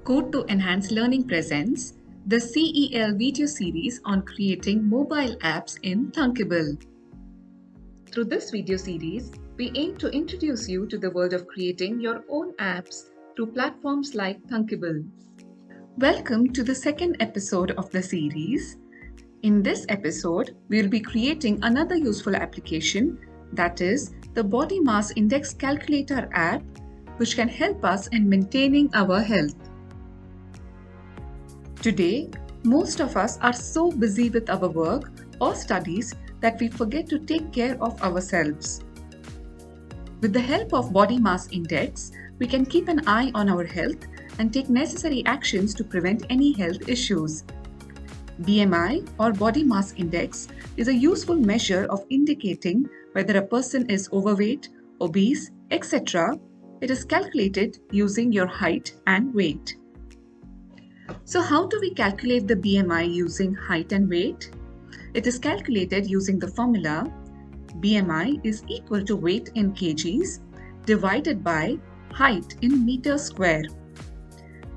Code to Enhance Learning presents the CEL video series on creating mobile apps in Thunkable. Through this video series, we aim to introduce you to the world of creating your own apps through platforms like Thunkable. Welcome to the second episode of the series. In this episode, we'll be creating another useful application, that is the Body Mass Index Calculator app, which can help us in maintaining our health. Today, most of us are so busy with our work or studies that we forget to take care of ourselves. With the help of Body Mass Index, we can keep an eye on our health and take necessary actions to prevent any health issues. BMI or Body Mass Index is a useful measure of indicating whether a person is overweight, obese, etc. It is calculated using your height and weight. So how do we calculate the BMI using height and weight? It is calculated using the formula BMI is equal to weight in kgs divided by height in meters square.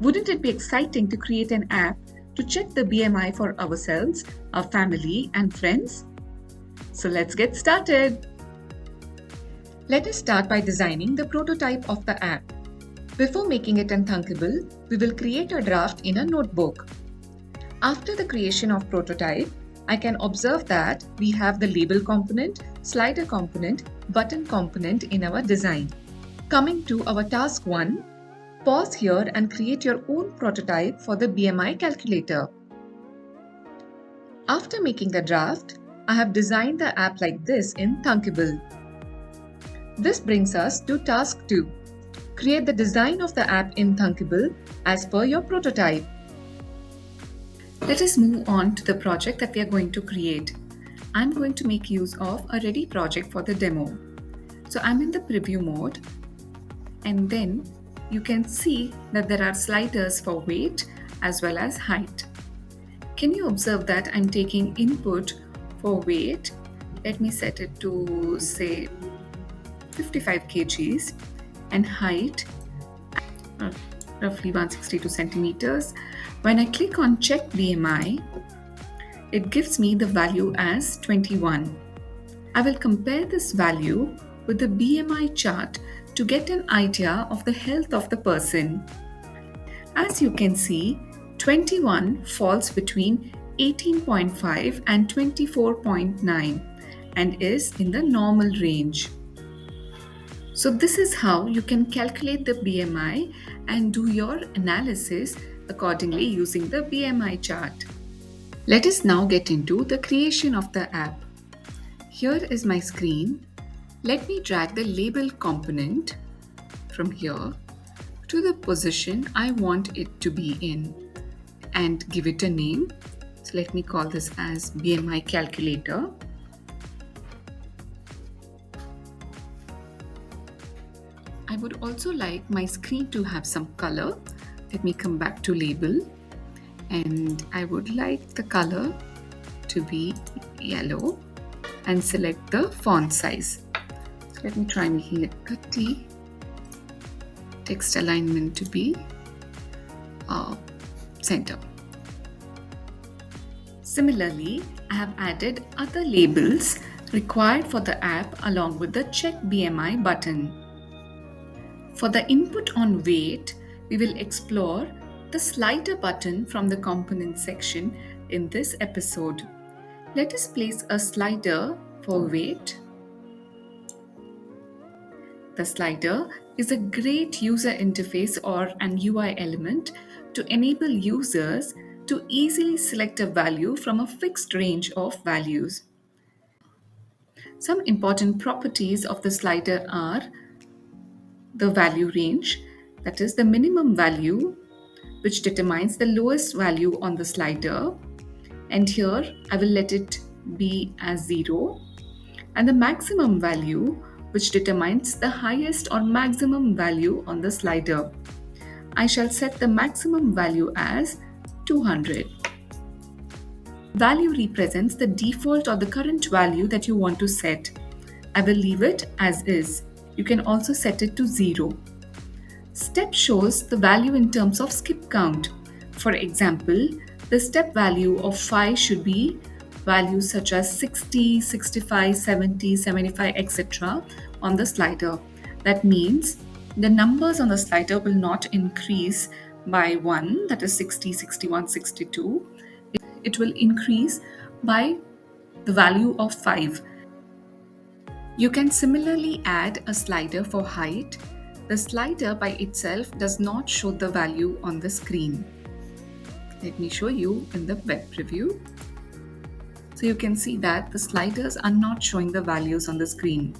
Wouldn't it be exciting to create an app to check the BMI for ourselves, our family and friends? So let's get started. Let us start by designing the prototype of the app. Before making it in Thunkable, we will create a draft in a notebook. After the creation of prototype, I can observe that we have the label component, slider component, button component in our design. Coming to our task 1, pause here and create your own prototype for the BMI calculator. After making the draft, I have designed the app like this in Thunkable. This brings us to task 2. Create the design of the app in Thunkable as per your prototype. Let us move on to the project that we are going to create. I'm going to make use of a ready project for the demo. So I'm in the preview mode, and then you can see that there are sliders for weight as well as height. Can you observe that I'm taking input for weight? Let me set it to say 55 kgs. And height roughly 162 centimeters. When I click on check BMI, it gives me the value as 21. I will compare this value with the BMI chart to get an idea of the health of the person. As you can see, 21 falls between 18.5 and 24.9 and is in the normal range. So this is how you can calculate the BMI and do your analysis accordingly using the BMI chart. Let us now get into the creation of the app. Here is my screen. Let me drag the label component from here to the position I want it to be in and give it a name. So let me call this as BMI calculator. I would also like my screen to have some color. Let me come back to label, and I would like the color to be yellow and select the font size. So let me try making it 30. Text alignment to be center. Similarly, I have added other labels required for the app along with the check BMI button. For the input on weight, we will explore the slider button from the component section in this episode. Let us place a slider for weight. The slider is a great user interface or an UI element to enable users to easily select a value from a fixed range of values. Some important properties of the slider are the value range, that is the minimum value which determines the lowest value on the slider, and here I will let it be as 0, and the maximum value which determines the highest or maximum value on the slider. I shall set the maximum value as 200. Value represents the default or the current value that you want to set. I will leave it as is. You can also set it to 0. Step shows the value in terms of skip count. For example, the step value of 5 should be values such as 60, 65, 70, 75, etc. on the slider. That means the numbers on the slider will not increase by 1, that is 60, 61, 62. It will increase by the value of 5. You can similarly add a slider for height. The slider by itself does not show the value on the screen. Let me show you in the web preview. So you can see that the sliders are not showing the values on the screen.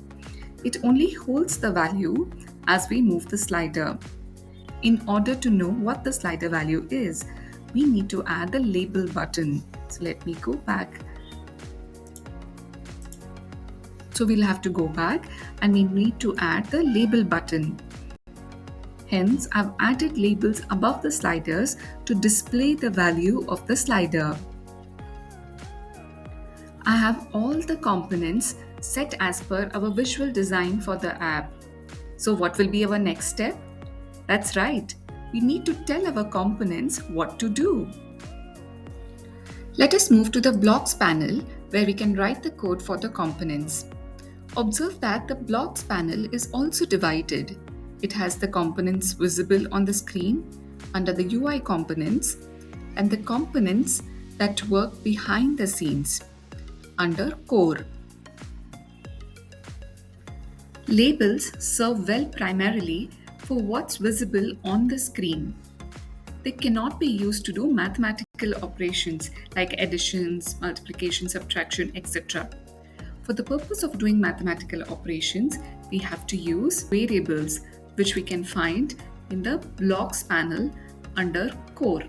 It only holds the value as we move the slider. In order to know what the slider value is, we need to add the label button. So let me go back. So we'll have to go back and we need to add the label button. Hence, I've added labels above the sliders to display the value of the slider. I have all the components set as per our visual design for the app. So what will be our next step? That's right, we need to tell our components what to do. Let us move to the blocks panel where we can write the code for the components. Observe that the blocks panel is also divided. It has the components visible on the screen under the UI components and the components that work behind the scenes under core. Labels serve well primarily for what's visible on the screen. They cannot be used to do mathematical operations like additions, multiplication, subtraction, etc. For the purpose of doing mathematical operations, we have to use variables, which we can find in the blocks panel under core.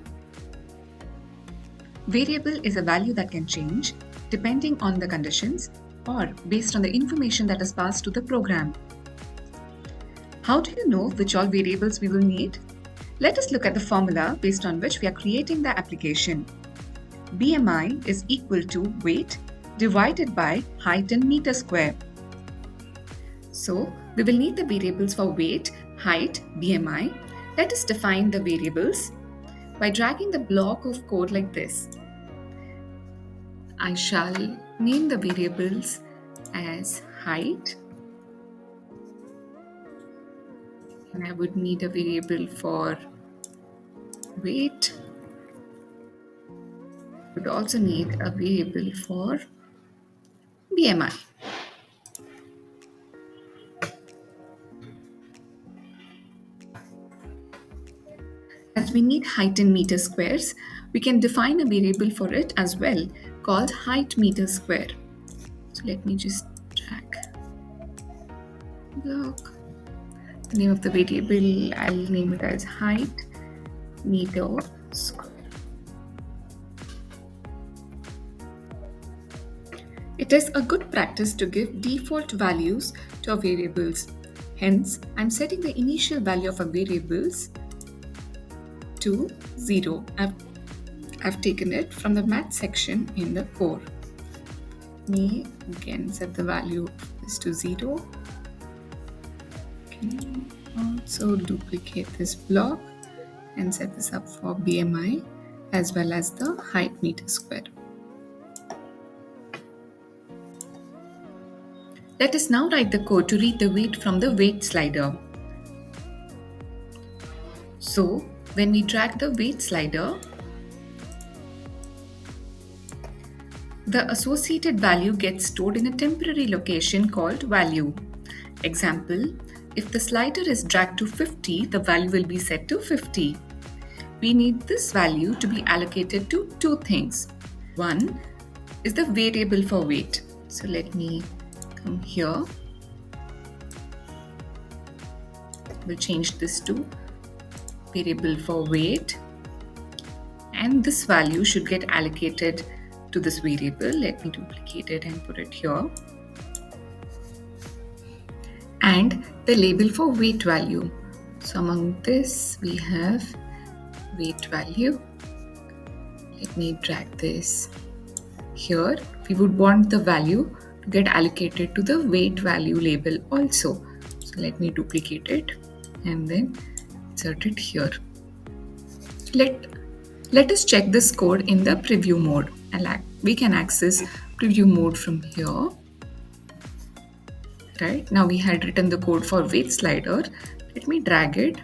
Variable is a value that can change depending on the conditions or based on the information that is passed to the program. How do you know which all variables we will need? Let us look at the formula based on which we are creating the application. BMI is equal to weight divided by height in meter square. So, we will need the variables for weight, height, BMI. Let us define the variables by dragging the block of code like this. I shall name the variables as height, and I would need a variable for weight. I would also need a variable for BMI. As we need height in meter squares, we can define a variable for it as well called height meter square. So let me just drag block. The name of the variable, I'll name it as height meter square. It is a good practice to give default values to our variables. Hence, I'm setting the initial value of our variables to 0. I've taken it from the math section in the core. Me again set the value of this to 0. Can also duplicate this block and set this up for BMI as well as the height meter square. Let us now write the code to read the weight from the weight slider. So, when we drag the weight slider, the associated value gets stored in a temporary location called value. Example, if the slider is dragged to 50, the value will be set to 50. We need this value to be allocated to two things. One is the variable for weight. So let me come here. We'll change this to variable for weight, and this value should get allocated to this variable. Let me duplicate it and put it here. And the label for weight value. So among this we have weight value. Let me drag this here. We would want the value to get allocated to the weight value label also. So let me duplicate it and then insert it here. Let us check this code in the preview mode. We can access preview mode from here. Right now we had written the code for weight slider. Let me drag it.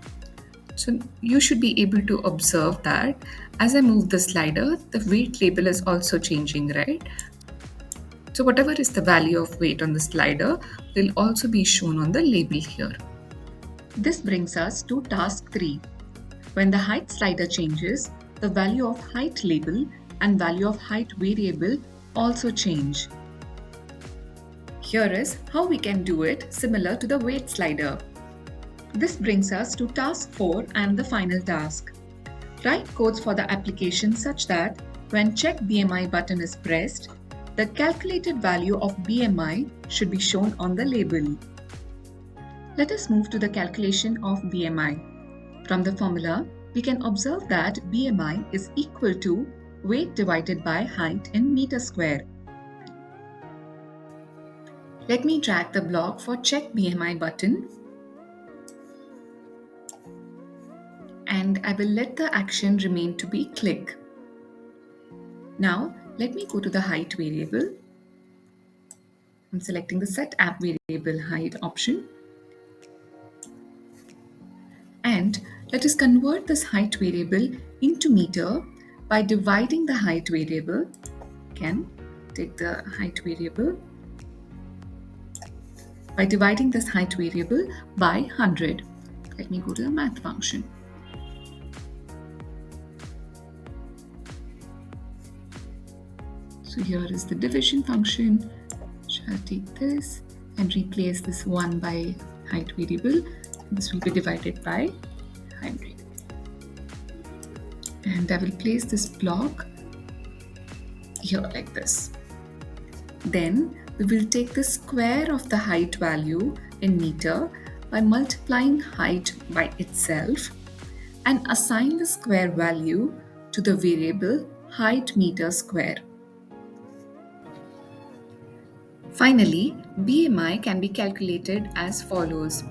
So you should be able to observe that as I move the slider, the weight label is also changing, right? So whatever is the value of weight on the slider will also be shown on the label here. This brings us to task 3. When the height slider changes, the value of height label and value of height variable also change. Here is how we can do it similar to the weight slider. This brings us to task 4 and the final task. Write codes for the application such that when check BMI button is pressed, the calculated value of BMI should be shown on the label. Let us move to the calculation of BMI. From the formula, we can observe that BMI is equal to weight divided by height in meter square. Let me drag the block for check BMI button and I will let the action remain to be click. Now let me go to the height variable. I'm selecting the set app variable height option. And let us convert this height variable into meter by dividing the height variable. Again, take the height variable. By dividing this height variable by 100. Let me go to the math function. So here is the division function. Shall take this and replace this 1 by height variable. This will be divided by 100. And I will place this block here like this. Then we will take the square of the height value in meter by multiplying height by itself and assign the square value to the variable height meter square. Finally, BMI can be calculated as follows.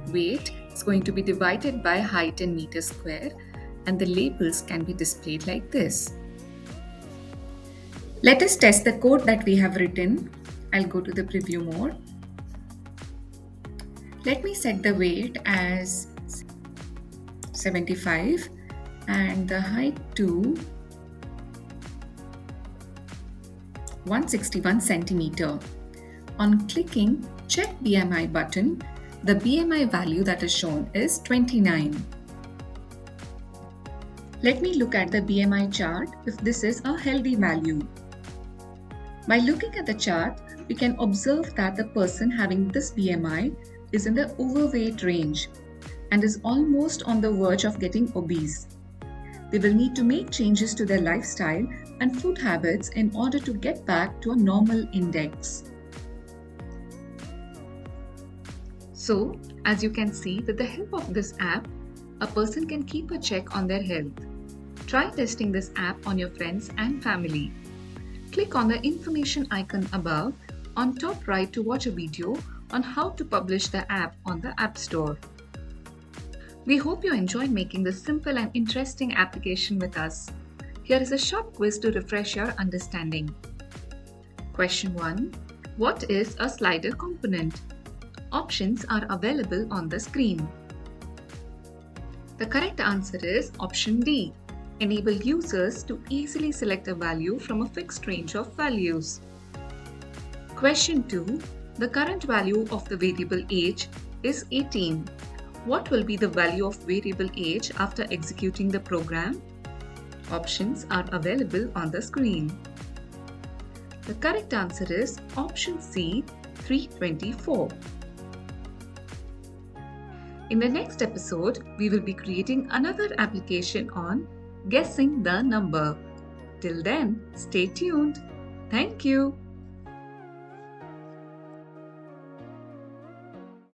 Weight is going to be divided by height in meter square and the labels can be displayed like this. Let us test the code that we have written. I'll go to the preview mode. Let me set the weight as 75 and the height to 161 centimeter. On clicking check BMI button, the BMI value that is shown is 29. Let me look at the BMI chart if this is a healthy value. By looking at the chart, we can observe that the person having this BMI is in the overweight range and is almost on the verge of getting obese. They will need to make changes to their lifestyle and food habits in order to get back to a normal index. So, as you can see, with the help of this app, a person can keep a check on their health. Try testing this app on your friends and family. Click on the information icon above on top right to watch a video on how to publish the app on the App Store. We hope you enjoyed making this simple and interesting application with us. Here is a short quiz to refresh your understanding. Question 1. What is a slider component? Options are available on the screen. The correct answer is option D. Enable users to easily select a value from a fixed range of values. Question 2. The current value of the variable age is 18. What will be the value of variable age after executing the program? Options are available on the screen. The correct answer is option C, 324. In the next episode, we will be creating another application on guessing the number. Till then, stay tuned. Thank you.